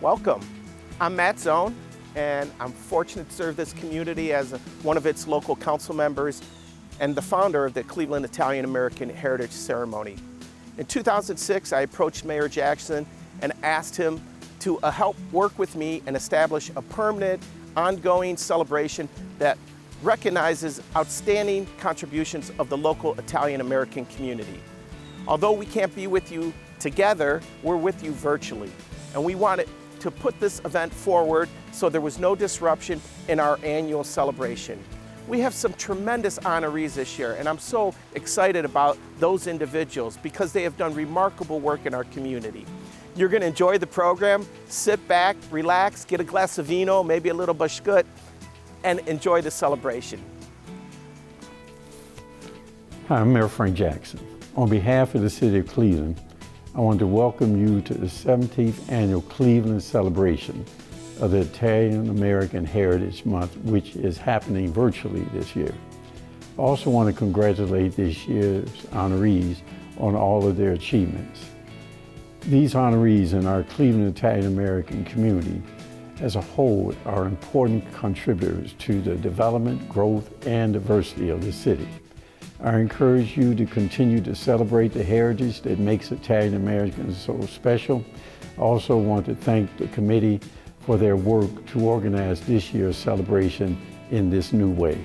Welcome. I'm Matt Zone, and I'm fortunate to serve this community as one of its local council members and the founder of the Cleveland Italian American Heritage Ceremony. In 2006, I approached Mayor Jackson and asked him to help work with me and establish a permanent, ongoing celebration that recognizes outstanding contributions of the local Italian American community. Although we can't be with you together, we're with you virtually. And we wanted to put this event forward so there was no disruption in our annual celebration. We have some tremendous honorees this year, and I'm so excited about those individuals because they have done remarkable work in our community. You're going to enjoy the program, sit back, relax, get a glass of vino, maybe a little bashkut, and enjoy the celebration. Hi, I'm Mayor Frank Jackson. On behalf of the City of Cleveland, I want to welcome you to the 17th Annual Cleveland Celebration of the Italian American Heritage Month, which is happening virtually this year. I also want to congratulate this year's honorees on all of their achievements. These honorees in our Cleveland Italian American community as a whole are important contributors to the development, growth, and diversity of the city. I encourage you to continue to celebrate the heritage that makes Italian Americans so special. I also want to thank the committee for their work to organize this year's celebration in this new way.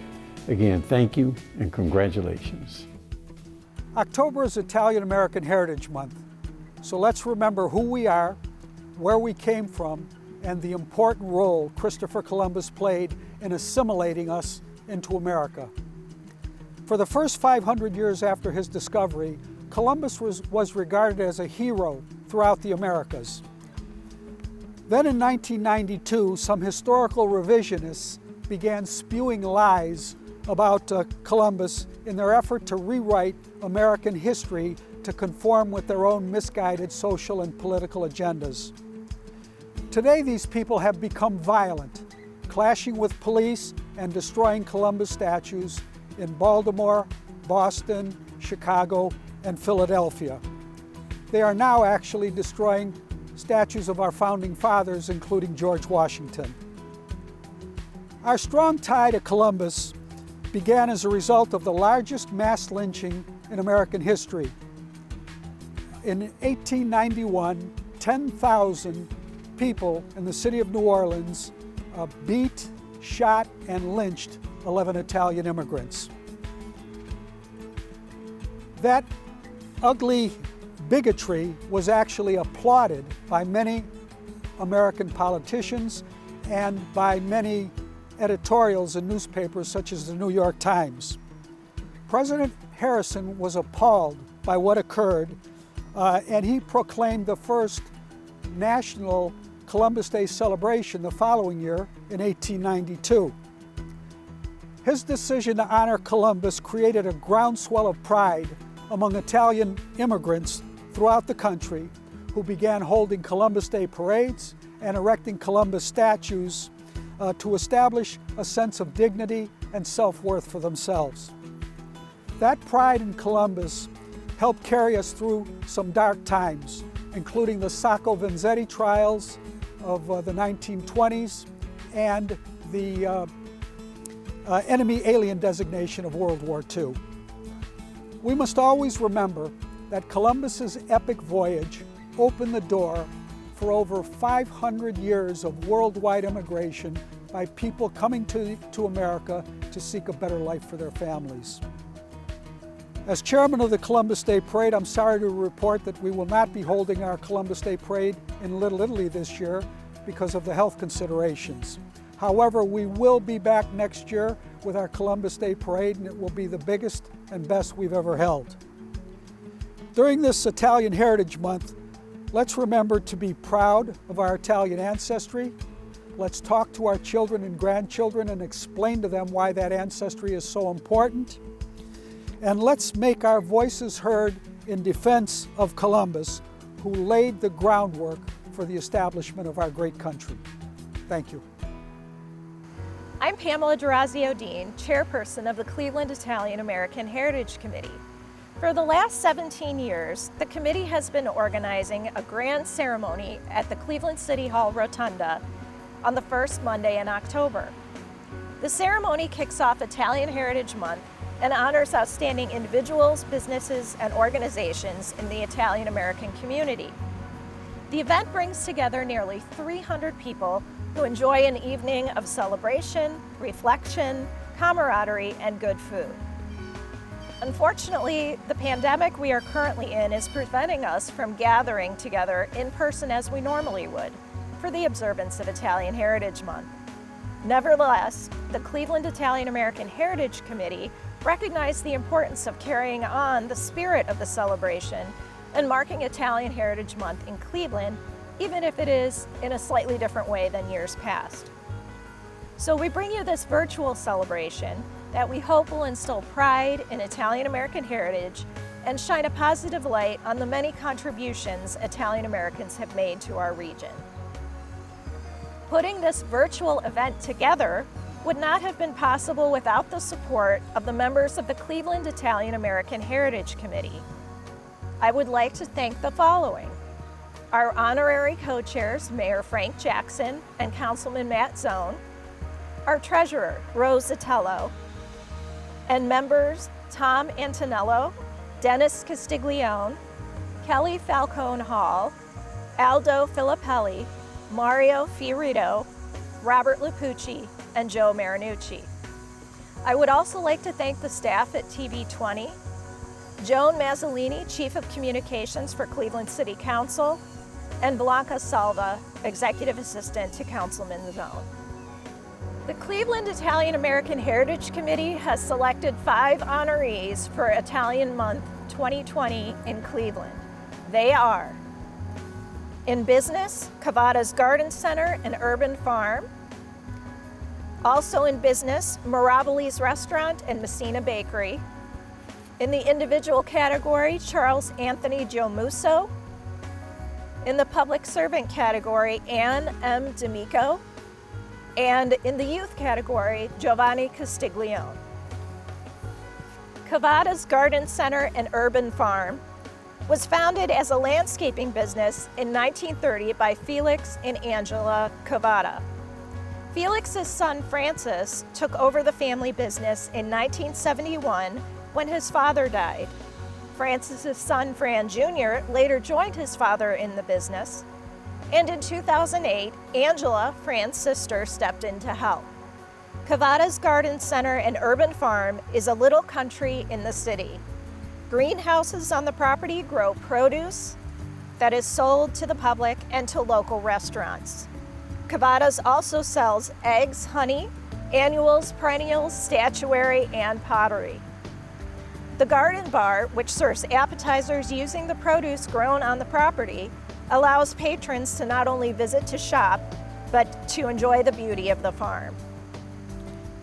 Again, thank you and congratulations. October is Italian American Heritage Month, so let's remember who we are, where we came from, and the important role Christopher Columbus played in assimilating us into America. For the first 500 years after his discovery, Columbus was regarded as a hero throughout the Americas. Then in 1992, some historical revisionists began spewing lies about Columbus in their effort to rewrite American history to conform with their own misguided social and political agendas. Today, these people have become violent, clashing with police and destroying Columbus statues in Baltimore, Boston, Chicago, and Philadelphia. They are now actually destroying statues of our founding fathers, including George Washington. Our strong tie to Columbus began as a result of the largest mass lynching in American history. In 1891, 10,000 people in the city of New Orleans beat, shot, and lynched 11 Italian immigrants. That ugly bigotry was actually applauded by many American politicians and by many editorials in newspapers such as the New York Times. President Harrison was appalled by what occurred, and he proclaimed the first national Columbus Day celebration the following year in 1892. His decision to honor Columbus created a groundswell of pride among Italian immigrants throughout the country who began holding Columbus Day parades and erecting Columbus statues to establish a sense of dignity and self-worth for themselves. That pride in Columbus helped carry us through some dark times, including the Sacco Vanzetti trials of the 1920s and the enemy alien designation of World War II. We must always remember that Columbus's epic voyage opened the door for over 500 years of worldwide immigration by people coming to America to seek a better life for their families. As chairman of the Columbus Day Parade, I'm sorry to report that we will not be holding our Columbus Day Parade in Little Italy this year because of the health considerations. However, we will be back next year with our Columbus Day Parade, and it will be the biggest and best we've ever held. During this Italian Heritage Month, let's remember to be proud of our Italian ancestry. Let's talk to our children and grandchildren and explain to them why that ancestry is so important. And let's make our voices heard in defense of Columbus, who laid the groundwork for the establishment of our great country. Thank you. I'm Pamela D'Orazio Dean, chairperson of the Cleveland Italian American Heritage Committee. For the last 17 years, the committee has been organizing a grand ceremony at the Cleveland City Hall Rotunda on the first Monday in October. The ceremony kicks off Italian Heritage Month and honors outstanding individuals, businesses, and organizations in the Italian American community. The event brings together nearly 300 people who enjoy an evening of celebration, reflection, camaraderie, and good food. Unfortunately, the pandemic we are currently in is preventing us from gathering together in person as we normally would for the observance of Italian Heritage Month. Nevertheless, the Cleveland Italian American Heritage Committee recognized the importance of carrying on the spirit of the celebration and marking Italian Heritage Month in Cleveland, even if it is in a slightly different way than years past. So we bring you this virtual celebration that we hope will instill pride in Italian American heritage and shine a positive light on the many contributions Italian Americans have made to our region. Putting this virtual event together would not have been possible without the support of the members of the Cleveland Italian American Heritage Committee. I would like to thank the following: our honorary co-chairs, Mayor Frank Jackson and Councilman Matt Zone, our treasurer, Rose Zatello, and members Tom Antonello, Dennis Castiglione, Kelly Falcone Hall, Aldo Filippelli, Mario Fiorito, Robert Lapucci, and Joe Marinucci. I would also like to thank the staff at TV 20, Joan Mazzolini, Chief of Communications for Cleveland City Council, and Blanca Salva, Executive Assistant to Councilman Zone. The Cleveland Italian American Heritage Committee has selected 5 honorees for Italian Month 2020 in Cleveland. They are: in business, Cavada's Garden Center and Urban Farm. Also in business, Mirabili's Restaurant and Messina Bakery. In the individual category, Charles Anthony Giomusso. In the public servant category, Ann M. D'Amico. And in the youth category, Giovanni Castiglione. Cavada's Garden Center and Urban Farm was founded as a landscaping business in 1930 by Felix and Angela Cavada. Felix's son Francis took over the family business in 1971 when his father died. Francis's son Fran Jr. later joined his father in the business, and in 2008, Angela, Fran's sister, stepped in to help. Cavada's Garden Center and Urban Farm is a little country in the city. Greenhouses on the property grow produce that is sold to the public and to local restaurants. Cavada's also sells eggs, honey, annuals, perennials, statuary, and pottery. The Garden Bar, which serves appetizers using the produce grown on the property, allows patrons to not only visit to shop, but to enjoy the beauty of the farm.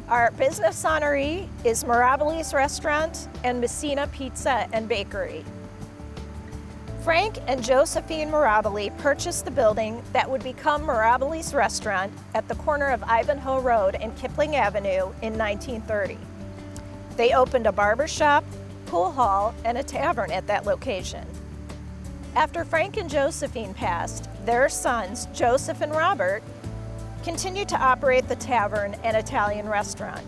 Our business honoree is Mirabili's Restaurant and Messina Pizza and Bakery. Frank and Josephine Mirabili purchased the building that would become Mirabili's Restaurant at the corner of Ivanhoe Road and Kipling Avenue in 1930. They opened a barber shop, pool hall, and a tavern at that location. After Frank and Josephine passed, their sons, Joseph and Robert, continued to operate the tavern and Italian restaurant.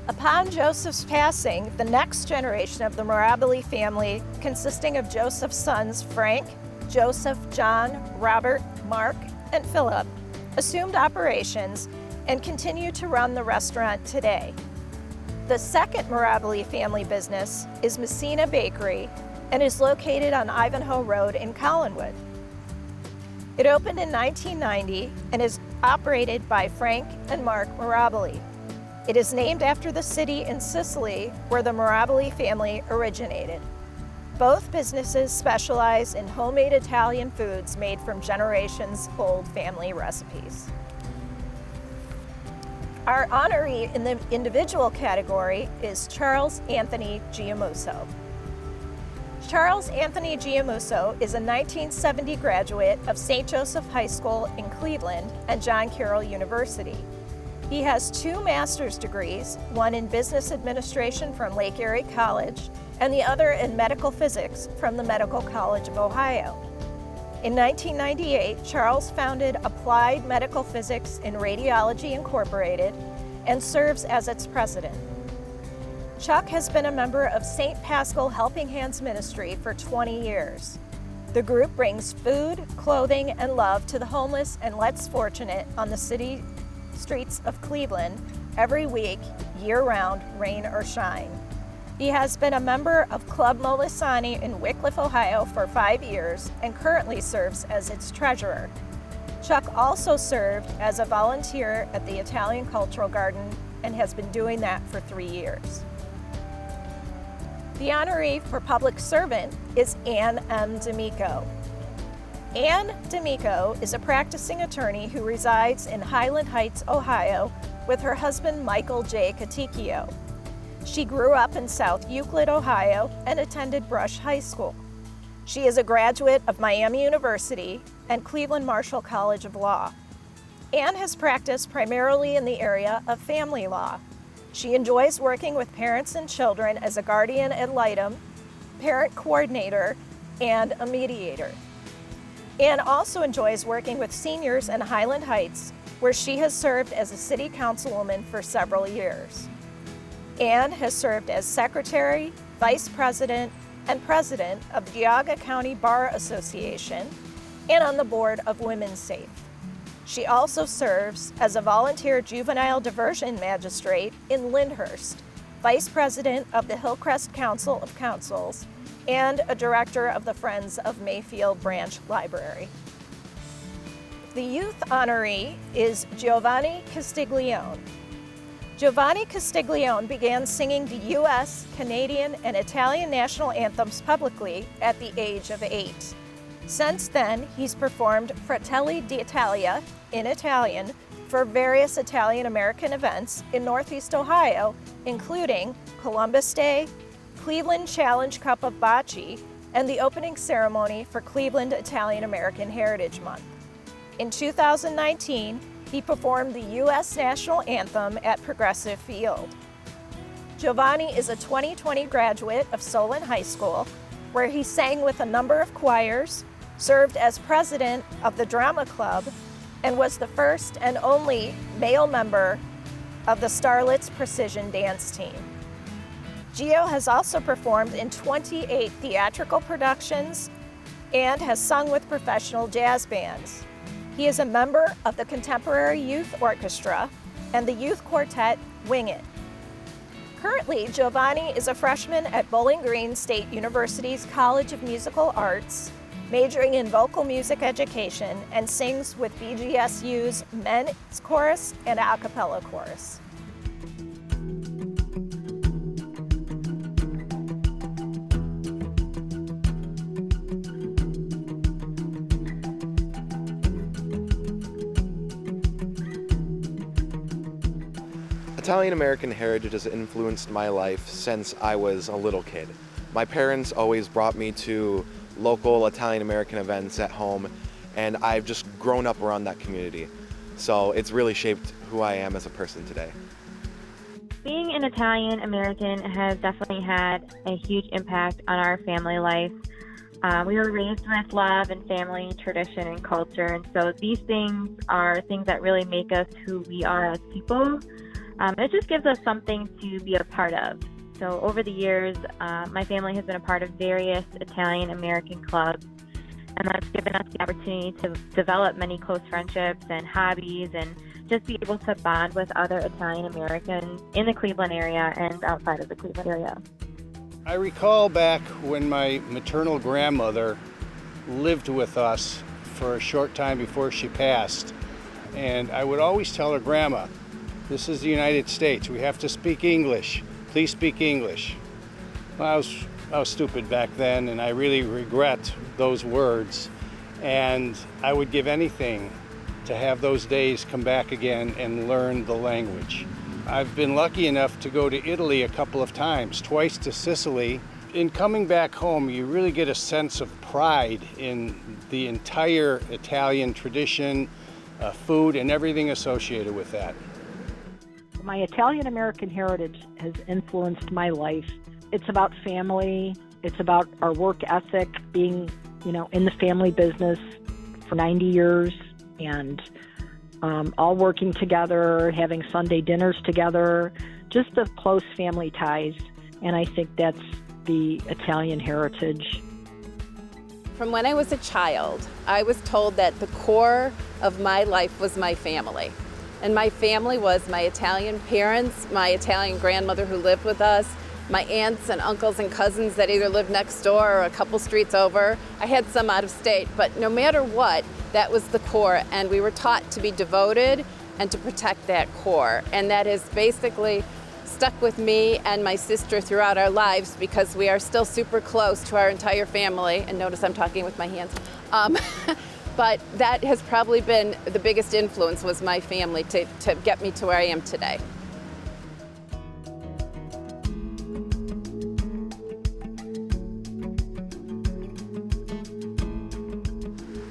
Upon Joseph's passing, the next generation of the Mirabili family, consisting of Joseph's sons Frank, Joseph, John, Robert, Mark, and Philip, assumed operations and continue to run the restaurant today. The second Mirabili family business is Messina Bakery and is located on Ivanhoe Road in Collinwood. It opened in 1990 and is operated by Frank and Mark Mirabili. It is named after the city in Sicily where the Mirabili family originated. Both businesses specialize in homemade Italian foods made from generations-old family recipes. Our honoree in the individual category is Charles Anthony Giomusso. Charles Anthony Giomusso is a 1970 graduate of St. Joseph High School in Cleveland and John Carroll University. He has 2 master's degrees, one in business administration from Lake Erie College and the other in medical physics from the Medical College of Ohio. In 1998, Charles founded Applied Medical Physics in Radiology Incorporated and serves as its president. Chuck has been a member of St. Paschal Helping Hands Ministry for 20 years. The group brings food, clothing, and love to the homeless and less fortunate on the city streets of Cleveland every week, year-round, rain or shine. He has been a member of Club Molisani in Wickliffe, Ohio for 5 years and currently serves as its treasurer. Chuck also served as a volunteer at the Italian Cultural Garden and has been doing that for 3 years. The honoree for public servant is Ann M. D'Amico. Ann D'Amico is a practicing attorney who resides in Highland Heights, Ohio, with her husband Michael J. Castiglione. She grew up in South Euclid, Ohio, and attended Brush High School. She is a graduate of Miami University and Cleveland Marshall College of Law. Ann has practiced primarily in the area of family law. She enjoys working with parents and children as a guardian ad litem, parent coordinator, and a mediator. Ann also enjoys working with seniors in Highland Heights, where she has served as a city councilwoman for several years. Ann has served as secretary, vice president, and president of the Geauga County Bar Association and on the board of Women's Safe. She also serves as a volunteer juvenile diversion magistrate in Lyndhurst, vice president of the Hillcrest Council of Councils, and a director of the Friends of Mayfield Branch Library. The youth honoree is Giovanni Castiglione. Giovanni Castiglione began singing the U.S., Canadian, and Italian national anthems publicly at the age of 8. Since then, he's performed Fratelli d'Italia in Italian for various Italian-American events in Northeast Ohio, including Columbus Day, Cleveland Challenge Cup of Bocce, and the opening ceremony for Cleveland Italian-American Heritage Month. In 2019, he performed the U.S. National Anthem at Progressive Field. Giovanni is a 2020 graduate of Solon High School, where he sang with a number of choirs, served as president of the Drama Club, and was the first and only male member of the Starlets Precision Dance Team. Gio has also performed in 28 theatrical productions and has sung with professional jazz bands. He is a member of the Contemporary Youth Orchestra and the youth quartet Wing It. Currently, Giovanni is a freshman at Bowling Green State University's College of Musical Arts, majoring in vocal music education, and sings with BGSU's men's chorus and a cappella chorus. Italian-American heritage has influenced my life since I was a little kid. My parents always brought me to local Italian-American events at home, and I've just grown up around that community. So it's really shaped who I am as a person today. Being an Italian-American has definitely had a huge impact on our family life. We were raised with love and family, tradition, and culture, and so these things are things that really make us who we are as people. It just gives us something to be a part of. So over the years, my family has been a part of various Italian-American clubs, and that's given us the opportunity to develop many close friendships and hobbies and just be able to bond with other Italian-Americans in the Cleveland area and outside of the Cleveland area. I recall back when my maternal grandmother lived with us for a short time before she passed, and I would always tell her, "Grandma, this is the United States. We have to speak English. Please speak English." Well, I was stupid back then, and I really regret those words. And I would give anything to have those days come back again and learn the language. I've been lucky enough to go to Italy a couple of times, twice to Sicily. In coming back home, you really get a sense of pride in the entire Italian tradition, food, and everything associated with that. My Italian-American heritage has influenced my life it's about family. It's about our work ethic, being, in the family business for 90 years and all working together, having Sunday dinners together, just the close family ties. And I think that's the Italian heritage. From when I was a child, I was told that the core of my life was my family. And my family was my Italian parents, my Italian grandmother who lived with us, my aunts and uncles and cousins that either lived next door or a couple streets over. I had some out of state, but no matter what, that was the core. And we were taught to be devoted and to protect that core. And that has basically stuck with me and my sister throughout our lives because we are still super close to our entire family. And notice I'm talking with my hands. But that has probably been the biggest influence, was my family to get me to where I am today.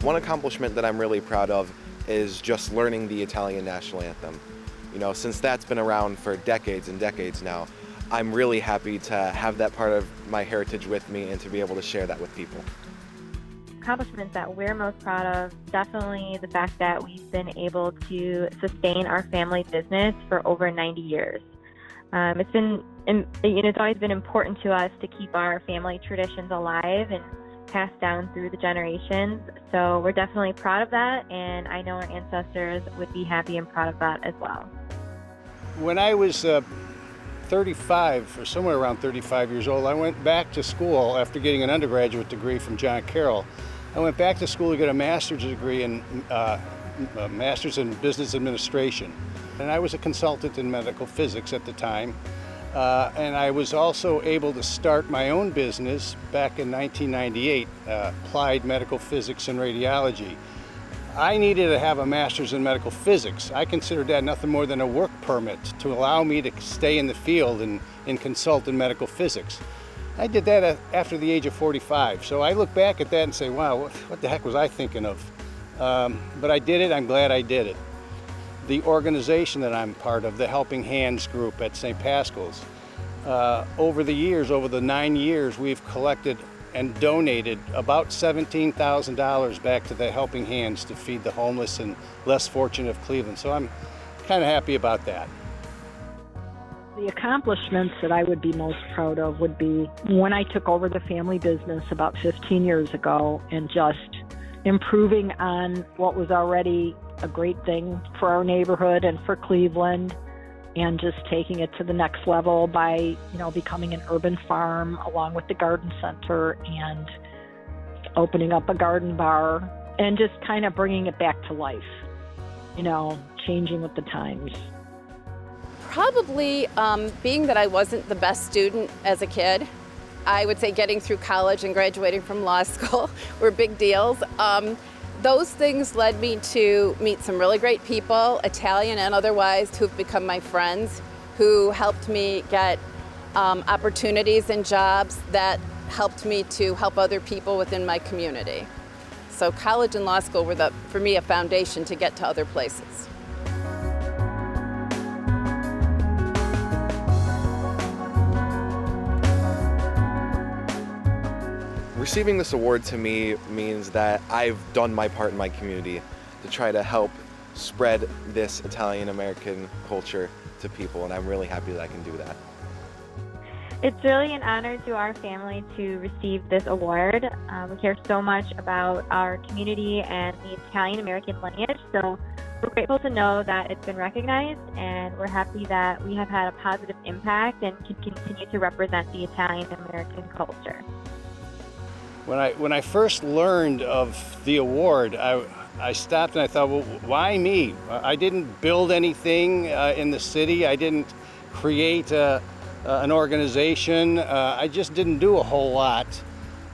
One accomplishment that I'm really proud of is just learning the Italian national anthem. Since that's been around for decades and decades now, I'm really happy to have that part of my heritage with me and to be able to share that with people. Accomplishments that we're most proud of, definitely the fact that we've been able to sustain our family business for over 90 years. It's always been important to us to keep our family traditions alive and passed down through the generations. So we're definitely proud of that, and I know our ancestors would be happy and proud of that as well. When I was 35, or somewhere around 35 years old, I went back to school after getting an undergraduate degree from John Carroll. I went back to school to get a master's degree in master's in business administration. And I was a consultant in medical physics at the time. And I was also able to start my own business back in 1998, applied medical physics and radiology. I needed to have a master's in medical physics. I considered that nothing more than a work permit to allow me to stay in the field and consult in medical physics. I did that after the age of 45. So I look back at that and say, wow, what the heck was I thinking of? But I did it. I'm glad I did it. The organization that I'm part of, the Helping Hands group at St. Pascal's, over the 9 years, we've collected and donated about $17,000 back to the Helping Hands to feed the homeless and less fortunate of Cleveland. So I'm kind of happy about that. The accomplishments that I would be most proud of would be when I took over the family business about 15 years ago and just improving on what was already a great thing for our neighborhood and for Cleveland, and just taking it to the next level by, becoming an urban farm along with the garden center and opening up a garden bar and just kind of bringing it back to life, changing with the times. Probably being that I wasn't the best student as a kid. I would say getting through college and graduating from law school were big deals. Those things led me to meet some really great people, Italian and otherwise, who've become my friends, who helped me get opportunities and jobs that helped me to help other people within my community. So college and law school were, for me, a foundation to get to other places. Receiving this award to me means that I've done my part in my community to try to help spread this Italian-American culture to people, and I'm really happy that I can do that. It's really an honor to our family to receive this award. We care so much about our community and the Italian-American lineage, so we're grateful to know that it's been recognized, and we're happy that we have had a positive impact and can continue to represent the Italian-American culture. When I first learned of the award, I stopped and I thought, well, why me? I didn't build anything in the city. I didn't create an organization. I just didn't do a whole lot.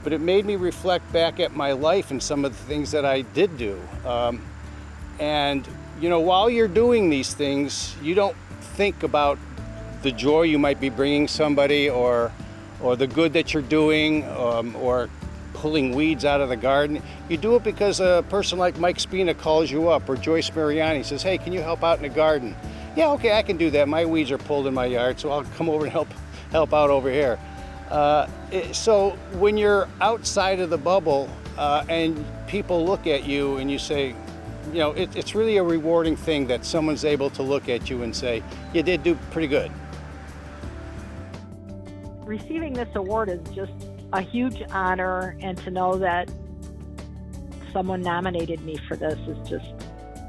But it made me reflect back at my life and some of the things that I did do. And, while you're doing these things, you don't think about the joy you might be bringing somebody or the good that you're doing or pulling weeds out of the garden. You do it because a person like Mike Spina calls you up, or Joyce Mariani says, hey, can you help out in the garden? Yeah, okay, I can do that. My weeds are pulled in my yard, so I'll come over and help out over here. So when you're outside of the bubble and people look at you and you say, you know, it's really a rewarding thing that someone's able to look at you and say, you did do pretty good. Receiving this award is just a huge honor, and to know that someone nominated me for this is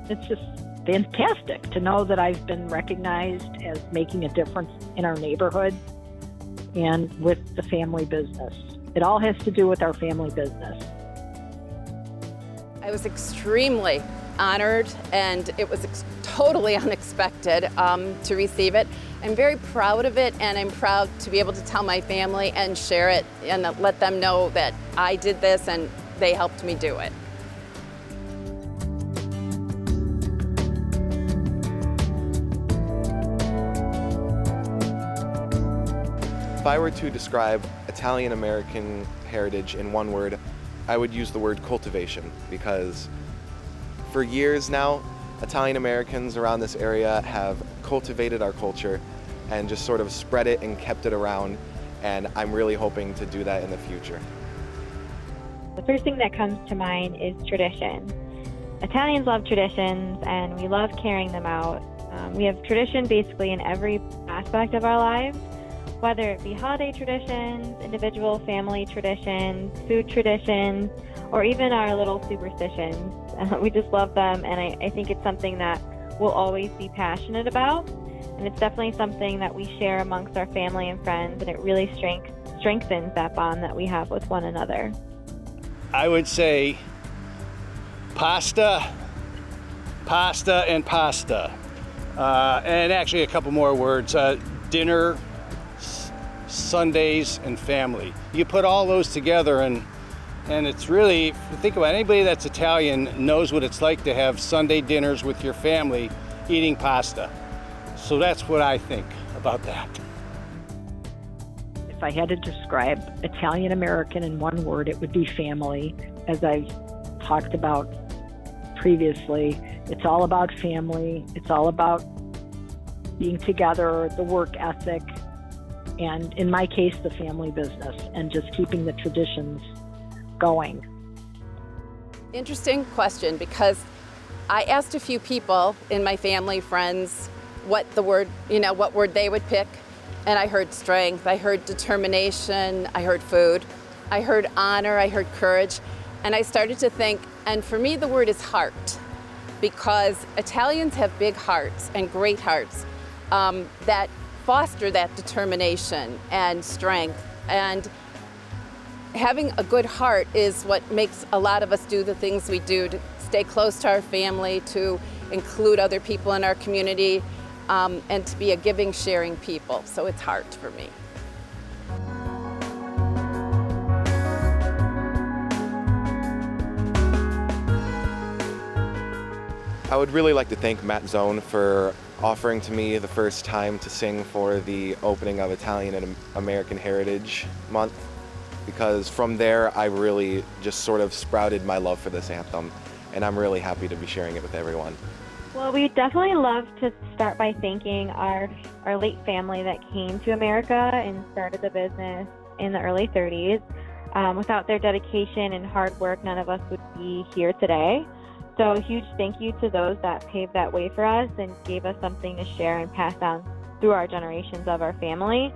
it's just fantastic to know that I've been recognized as making a difference in our neighborhood and with the family business. It all has to do with our family business. I was extremely honored, and it was totally unexpected to receive it. I'm very proud of it, and I'm proud to be able to tell my family and share it and let them know that I did this and they helped me do it. If I were to describe Italian American heritage in one word, I would use the word cultivation, because for years now, Italian Americans around this area have cultivated our culture and just sort of spread it and kept it around, and I'm really hoping to do that in the future. The first thing that comes to mind is tradition. Italians love traditions, and we love carrying them out. We have tradition basically in every aspect of our lives, whether it be holiday traditions, individual family traditions, food traditions, or even our little superstitions. We just love them, and I think it's something that we'll always be passionate about. And it's definitely something that we share amongst our family and friends, and it really strengthens that bond that we have with one another. I would say pasta, and pasta. And actually a couple more words. Dinner, Sundays, and family. You put all those together, and it's really, if you think about it, anybody that's Italian knows what it's like to have Sunday dinners with your family eating pasta. So that's what I think about that. If I had to describe Italian American in one word, it would be family. As I've talked about previously, it's all about family. It's all about being together, the work ethic, and in my case, the family business, and just keeping the traditions going. Interesting question, because I asked a few people in my family, friends, what word they would pick, and I heard strength, I heard determination, I heard food, I heard honor, I heard courage, and I started to think, and for me the word is heart, because Italians have big hearts and great hearts that foster that determination and strength, and having a good heart is what makes a lot of us do the things we do, to stay close to our family, to include other people in our community, and to be a giving, sharing people. So it's heart for me. I would really like to thank Matt Zone for offering to me the first time to sing for the opening of Italian and American Heritage Month, because from there I really just sort of sprouted my love for this anthem, and I'm really happy to be sharing it with everyone. Well, we definitely love to start by thanking our late family that came to America and started the business in the early 30s. Without their dedication and hard work, none of us would be here today. So a huge thank you to those that paved that way for us and gave us something to share and pass down through our generations of our family.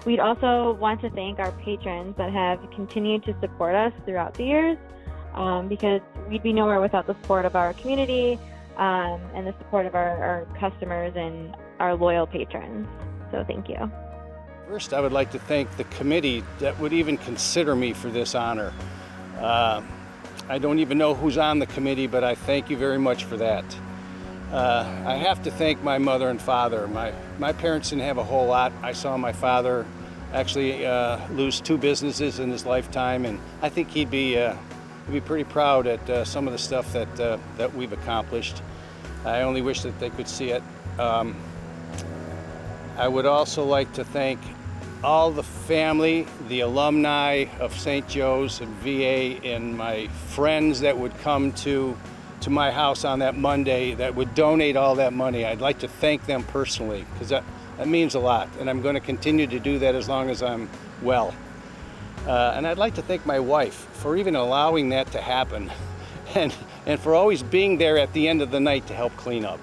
We'd also want to thank our patrons that have continued to support us throughout the years, because we'd be nowhere without the support of our community and the support of our customers and our loyal patrons. So thank you. First, I would like to thank the committee that would even consider me for this honor. I don't even know who's on the committee, but I thank you very much for that. I have to thank my mother and father. My parents didn't have a whole lot. I saw my father actually lose 2 businesses in his lifetime, and I think he'd be pretty proud at some of the stuff that we've accomplished. I only wish that they could see it. I would also like to thank all the family, the alumni of St. Joe's and VA, and my friends that would come to my house on that Monday that would donate all that money. I'd like to thank them personally, because that means a lot, and I'm going to continue to do that as long as I'm well. And I'd like to thank my wife for even allowing that to happen and for always being there at the end of the night to help clean up.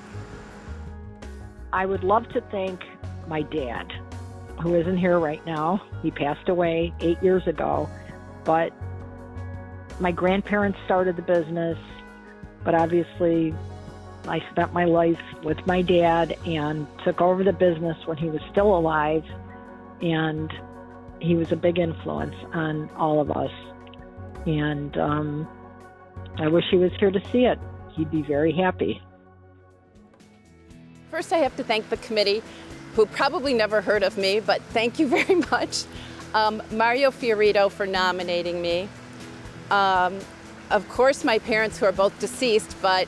I would love to thank my dad, who isn't here right now. He passed away 8 years ago, but my grandparents started the business, but obviously I spent my life with my dad and took over the business when he was still alive, and he was a big influence on all of us. And I wish he was here to see it. He'd be very happy. First, I have to thank the committee, who probably never heard of me, but thank you very much. Mario Fiorito for nominating me. Of course, my parents, who are both deceased, but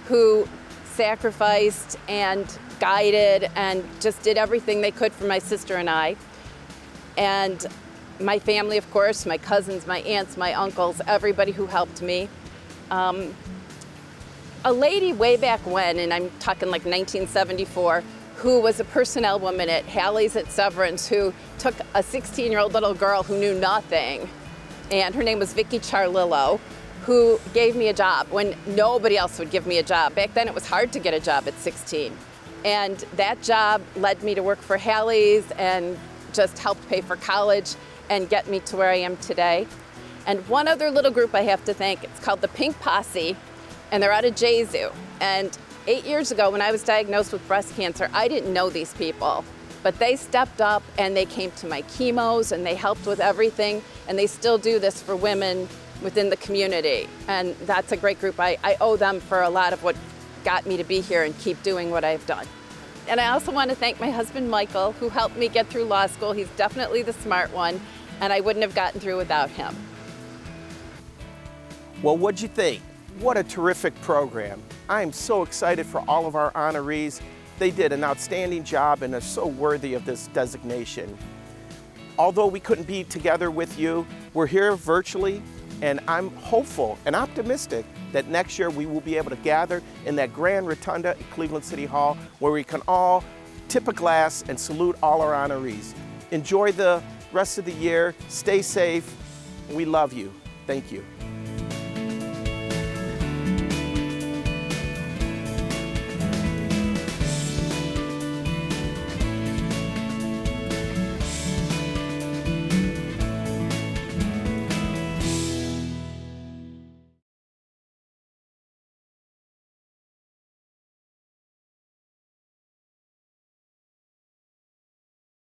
who sacrificed and guided and just did everything they could for my sister and I. And my family, of course, my cousins, my aunts, my uncles, everybody who helped me. A lady way back when, and I'm talking like 1974, who was a personnel woman at Hallie's at Severance, who took a 16-year-old little girl who knew nothing, and her name was Vicki Charlillo, who gave me a job when nobody else would give me a job. Back then it was hard to get a job at 16. And that job led me to work for Hallie's and just helped pay for college and get me to where I am today. And one other little group I have to thank, it's called the Pink Posse, and they're out of Jesu. And 8 years ago when I was diagnosed with breast cancer, I didn't know these people, but they stepped up and they came to my chemos and they helped with everything, and they still do this for women within the community. And that's a great group. I owe them for a lot of what got me to be here and keep doing what I've done. And I also want to thank my husband, Michael, who helped me get through law school. He's definitely the smart one, and I wouldn't have gotten through without him. Well, what'd you think? What a terrific program. I am so excited for all of our honorees. They did an outstanding job and are so worthy of this designation. Although we couldn't be together with you, we're here virtually, and I'm hopeful and optimistic that next year we will be able to gather in that grand rotunda at Cleveland City Hall, where we can all tip a glass and salute all our honorees. Enjoy the rest of the year. Stay safe. We love you. Thank you.